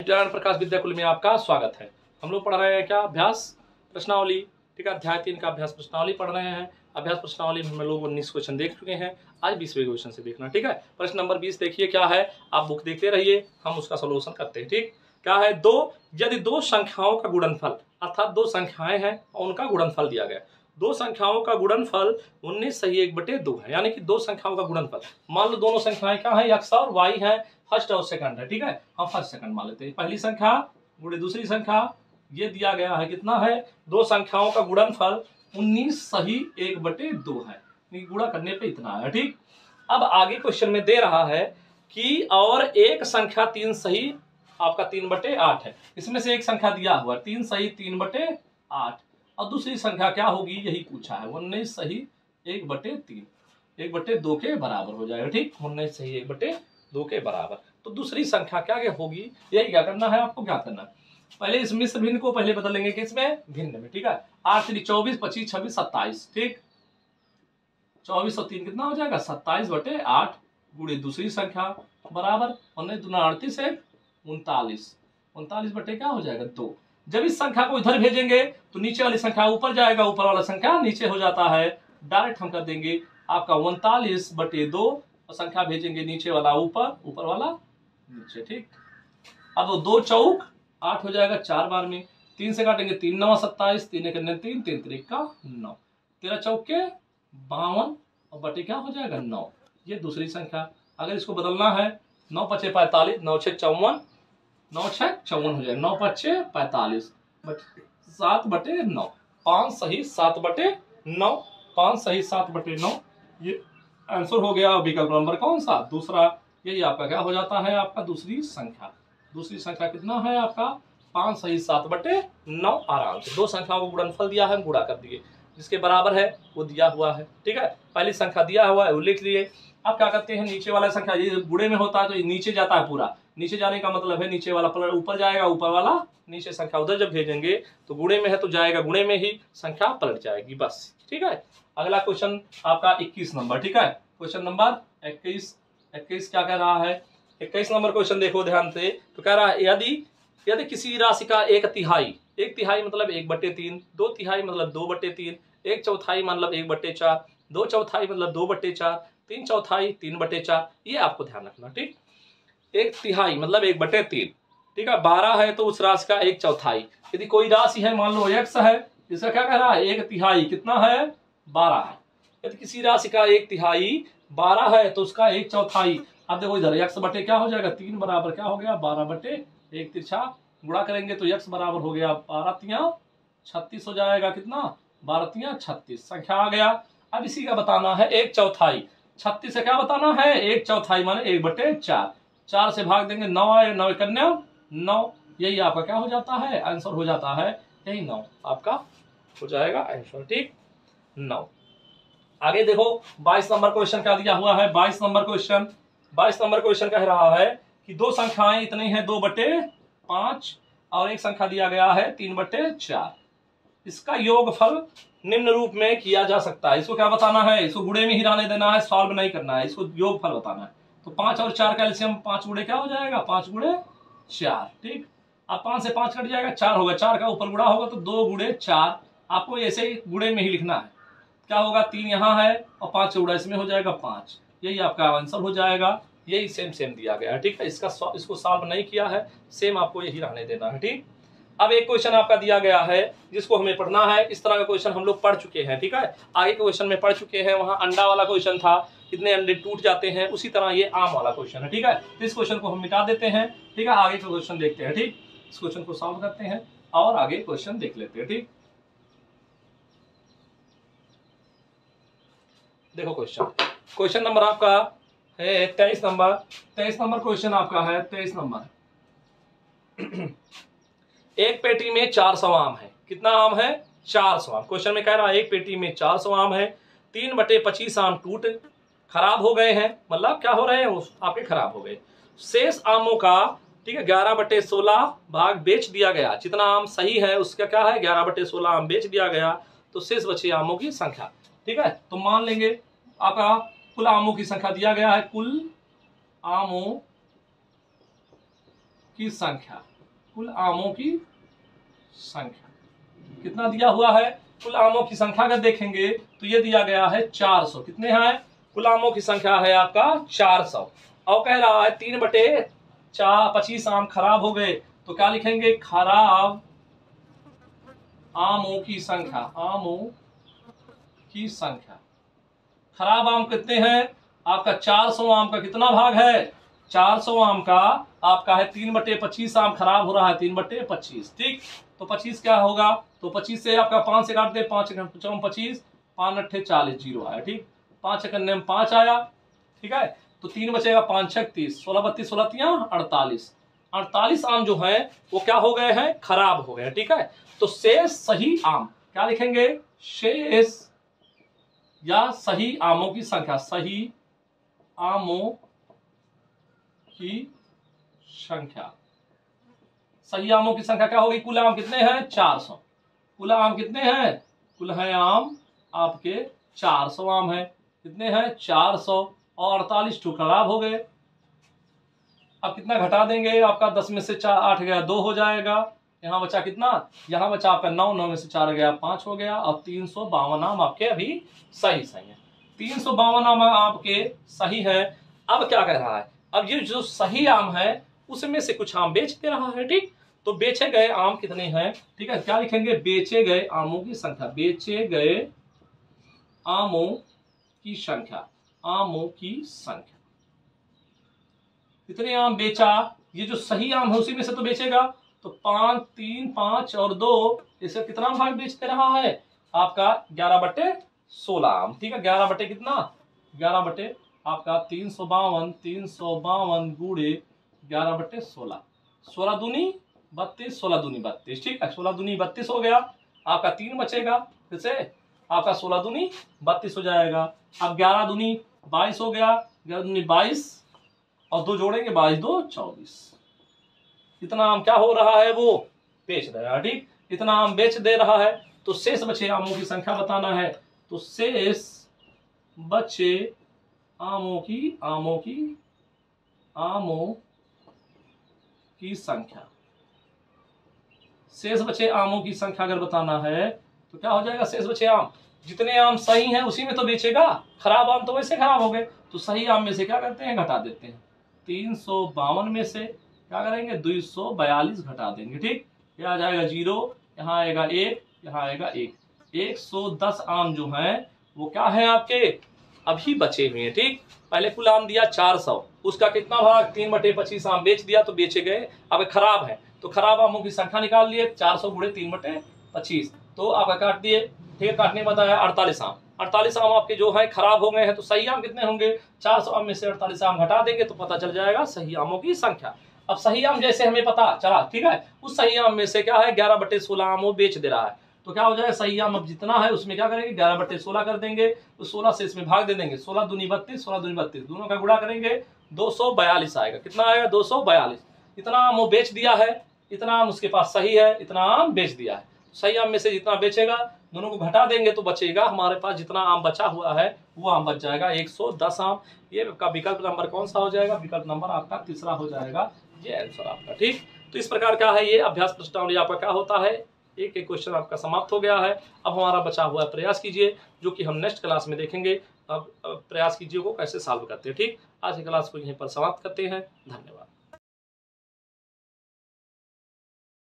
ज्ञान प्रकाश विद्याकुल में आपका स्वागत है। हम लोग पढ़ रहे हैं क्या अभ्यास प्रश्नावली। ठीक है, अध्याय 3 का अभ्यास प्रश्नावली पढ़ रहे हैं। अभ्यास प्रश्नावली में हम लोग 19 क्वेश्चन देख चुके हैं। आज 20वें क्वेश्चन से देखना। ठीक है, प्रश्न नंबर 20 देखिए क्या है। आप बुक देखते रहिए, हम उसका सोल्यूशन करते हैं। ठीक, क्या है, यदि दो संख्याओं का गुणनफल, अर्थात दो संख्याएं हैं और उनका गुणनफल दिया गया। दो संख्याओं का गुणनफल 19 सही 1/2 है, यानी कि दो संख्याओं का गुणनफल। मान लो दोनों संख्याएं क्या है, x और y है, फर्स्ट और सेकंड है। ठीक है, हम फर्स्ट सेकंड मान लेते हैं। पहली संख्या गुणे दूसरी संख्या, ये दिया गया है कितना है, दो संख्याओं का गुणनफल 19 सही 1/2 है। गुणा करने पे इतना है। ठीक, अब आगे क्वेश्चन में दे रहा है कि और एक संख्या 3 सही आपका 3/8 है। इसमें से एक संख्या दिया हुआ 3 सही 3/8 और दूसरी संख्या क्या होगी यही पूछा है, 19 सही 1/3, 1/2 के बराबर हो जाएगा। ठीक, 19 सही 1/2 के बराबर। तो दूसरी संख्या क्या होगी, यही क्या करना है आपको, क्या करना है, पहले इस मिश्र भिन्न को पहले बदलेंगे किसमें, भिन्न में। ठीक है, 8 3 24, 25 26 27। ठीक, 24 और 3 कितना हो जाएगा, 27/8 गुणे दूसरी संख्या बराबर 19 दूना 38 है 39, 39 बटे क्या हो जाएगा 2। जब इस संख्या को इधर भेजेंगे तो नीचे वाली संख्या ऊपर जाएगा, ऊपर वाला संख्या नीचे हो जाता है। डायरेक्ट हम कर देंगे आपका 39/2 और संख्या भेजेंगे नीचे वाला ऊपर, ऊपर वाला नीचे। ठीक, अब 2 चौक 8 हो जाएगा 4 बार में, 3 से काटेंगे 3 9 27, 3 1 3 3 3 का 9, 13 चौक के 52 और बटे क्या हो जाएगा 9। ये दूसरी संख्या। अगर इसको बदलना है 9 5 45, 9 6 54, 9 6 54 हो जाएगा, 9 5 6 45 7/9, 5 सही 7/9, 5 सही 7/9। ये आंसर हो गया विकल्प नंबर कौन सा, दूसरा। यही आपका क्या हो जाता है, आपका दूसरी संख्या। दूसरी संख्या कितना है आपका 5 सही 7/9। आराम से दो संख्याओं को गुणनफल दिया है, हम गुणा कर दिए, जिसके बराबर है वो दिया हुआ है। ठीक है, पहली संख्या दिया हुआ है वो लिख लिए। अब क्या करते हैं, नीचे वाला संख्या ये गुणे में होता है तो ये नीचे जाता है पूरा। नीचे जाने का मतलब है नीचे वाला ऊपर जाएगा, ऊपर वाला नीचे। संख्या उधर जब भेजेंगे तो गुणे में है तो जाएगा गुणे में ही, संख्या पलट जाएगी बस। ठीक है, अगला क्वेश्चन आपका 21 नंबर। ठीक है, क्वेश्चन नंबर 21 क्या कह रहा है, 21 नंबर क्वेश्चन देखो ध्यान से। तो कह रहा है यदि किसी राशि का 1/3, 1/3 मतलब 1/3, 2/3 मतलब 2/3, 1/4 मतलब 1/4, 2/4 मतलब 2/4, 3/4 3/4। ये आपको ध्यान रखना। ठीक, 1/3 मतलब 1/3। ठीक है, 12 है तो उस राशि का 1/4। यदि कोई राशि है, मान लो x है, इसका क्या कह रहा है 1/3 कितना है 12 है। यदि किसी राशि का 1/3 12 है तो उसका 1/4। अब देखो इधर x बटे क्या हो जाएगा 3 बराबर क्या हो गया 12/1, तिरछा गुणा करेंगे तो x बराबर हो गया 12 3 36 हो जाएगा, कितना 12 3 36 संख्या आ गया। अब इसी का बताना है 1/4, 36 से क्या बताना है 1/4 माने 1/4, 4 से भाग देंगे 9 आए, 9 कन्या 9। यही आपका क्या हो जाता है, आंसर हो जाता है यही 9 आपका हो जाएगा आंसर। ठीक, 9। आगे देखो 22 नंबर क्वेश्चन क्या दिया हुआ है, 22 नंबर क्वेश्चन कह रहा है कि दो संख्याएं इतनी है 2/5 और एक संख्या दिया गया है 3/4। इसका योगफल निम्न रूप में किया जा सकता है। इसको क्या बताना है, इसको गुणे में ही रहने देना है, सॉल्व नहीं करना है, इसको योगफल बताना है। तो 5 और 4 का एलसीएम 5 गुणे क्या हो जाएगा 5 गुणे 4। ठीक, अब 5 से 5 कट जाएगा 4 होगा, 4 का ऊपर गुणा होगा तो 2 गुणे 4। आपको ऐसे ही गुणे में ही लिखना है। क्या होगा 3 यहाँ है और 5 से गुणा इसमें हो जाएगा 5। यही आपका आंसर हो जाएगा। यही सेम दिया गया है। ठीक है, इसको सॉल्व नहीं किया है, सेम आपको यही रहने देना है। ठीक, अब एक क्वेश्चन आपका दिया गया है जिसको हमें पढ़ना है। इस तरह का क्वेश्चन हम लोग पढ़ चुके हैं। ठीक है, आगे क्वेश्चन में पढ़ चुके हैं, वहां अंडा वाला क्वेश्चन था, कितने अंडे टूट जाते हैं, उसी तरह ये आम वाला क्वेश्चन है। ठीक है, तो इस क्वेश्चन को हम मिटा देते हैं। ठीक है, आगे का क्वेश्चन देखते हैं। ठीक, इस क्वेश्चन को सॉल्व करते हैं और आगे क्वेश्चन देख लेते हैं। ठीक, देखो क्वेश्चन नंबर आपका है 23 नंबर क्वेश्चन आपका है 23 नंबर। एक पेटी में 400 आम है। कितना आम है 400 आम। क्वेश्चन में कह रहा है एक पेटी में 400 आम है, 3/25 आम टूट खराब हो गए हैं, मतलब क्या हो रहे हैं आपके खराब हो गए। शेष आमों का ठीक है 11/16 भाग बेच दिया गया। जितना आम सही है उसका क्या है 11/16 आम बेच दिया गया, तो शेष बचे आमों की संख्या। ठीक है, तो मान लेंगे आपका कुल आमों की संख्या दिया गया है, कुल आमों की संख्या कुल आमों की संख्या कितना दिया हुआ है? कुल आमों की संख्या अगर देखेंगे तो ये दिया गया है 400। कितने हैं? कुल आमों की संख्या है आपका 400। और कह रहा है 3/25 आम खराब हो गए, तो क्या लिखेंगे? खराब आमों की संख्या। आमों की संख्या, खराब आम कितने हैं? आपका 400 आम का कितना भाग है? 400 आम का आपका है 3/25 आम खराब हो रहा है, 3/25। ठीक, तो 25 क्या होगा? तो 25 से आपका 5 से काट दे, 5 25, 5 8 40, 0 आया। ठीक, 5 एकन्ने में 5 आया। ठीक है, तो 3 बचेगा, 5 6 30, 16 32 16 3 48। 48 आम जो है वो क्या हो गए हैं? खराब हो गए। ठीक है, तो शेष सही आम क्या लिखेंगे? शेष या सही आमों की संख्या। सही आमों की संख्या, सही आमों की संख्या क्या होगी? कुल आम कितने हैं? 400। कुल आम कितने हैं? कुल है आम आपके 400 आम है। कितने हैं? 400, और 48 ठो खराब हो गए। अब कितना घटा देंगे? आपका 10 में से 4 8 गया, 2 हो जाएगा। यहाँ बचा कितना? यहाँ बचा आपका 9, 9 में से 4 गया, 5 हो गया। और 352 आम आपके अभी सही है। 352 आम आपके सही है। अब क्या कह रहा है? अब ये जो सही आम है उसमें से कुछ आम बेच दे रहा है। ठीक, तो बेचे गए आम कितने हैं? ठीक है, क्या लिखेंगे? बेचे गए आमों की संख्या। बेचे गए आमों की संख्या। आमों की संख्या, कितने आम बेचा? ये जो सही आम है उसी में से तो बेचेगा। तो 5 3 5 और 2, इसे कितना भाग बेचते रहा है? आपका 11/16 आम। ठीक है, 11 बटे कितना? 11 बटे आपका 352 गुणे 11/16। 16 दूनी 32, 16 दूनी 32। ठीक है, 16 दूनी 32 हो गया। आपका 3 बचेगा, फिर से आपका 16 दूनी 32 हो जाएगा। अब 11 दूनी 22 हो गया, 11 दूनी 22 और 2 जोड़ेंगे, 22 2 24। इतना आम क्या हो रहा है? वो बेच रहा है। ठीक, इतना आम बेच दे रहा है। तो शेष बचे आमों की संख्या बताना है। तो शेष बचे आमों की संख्या। शेष बचे आमों की संख्या अगर बताना है तो क्या हो जाएगा? शेष बचे आम, जितने आम सही हैं उसी में तो बेचेगा। खराब आम तो वैसे खराब हो गए, तो सही आम में से क्या करते हैं? घटा देते हैं। 352 में से क्या करेंगे? 242 घटा देंगे। ठीक, ये आ जाएगा 0, यहाँ आएगा 1, यहाँ आएगा 1। 110 आम जो हैं वो क्या है आपके? अभी बचे हुए हैं। ठीक, पहले कुल आम दिया 400, उसका कितना भाग? 3/25 आम बेच दिया तो बेचे गए। अब खराब है तो खराब आमों की संख्या निकाल लिए, 400 गुणे 3/25, तो आपका काट दिए। ठीक है, काटने बताया 48 आम। 48 आम आपके जो है खराब हो गए हैं, तो सही आम कितने होंगे? 400 आम में से 48 आम घटा देंगे तो पता चल जाएगा सही आमों की संख्या। अब सही आम जैसे हमें पता चला, ठीक है, उस सही आम में से क्या है? 11/16 आम वो बेच दे रहा है। तो क्या हो जाएगा? सही आम अब जितना है उसमें क्या करेंगे? 11/16 कर देंगे, तो 16 से इसमें भाग दे देंगे। 16 दूनी 32, 16 दूनी 32, दोनों का गुणा करेंगे, 242 आएगा। कितना आएगा? 242। इतना आम वो बेच दिया है, इतना आम उसके पास सही है, इतना आम बेच दिया है। सही आम में से जितना बेचेगा दोनों को घटा देंगे तो बचेगा हमारे पास जितना आम बचा हुआ है वो आम बच जाएगा 110 आम। ये आपका विकल्प नंबर कौन सा हो जाएगा? विकल्प नंबर आपका तीसरा हो जाएगा, ये आंसर आपका। ठीक, तो इस प्रकार का है ये अभ्यास प्रश्नावली आपका क्या होता है। एक एक क्वेश्चन आपका समाप्त हो गया है। अब हमारा बचा हुआ प्रयास कीजिए, जो कि हम नेक्स्ट क्लास में देखेंगे। अब प्रयास कीजिए को कैसे सॉल्व करते हैं। ठीक, आज की क्लास को यहीं पर समाप्त करते हैं। धन्यवाद।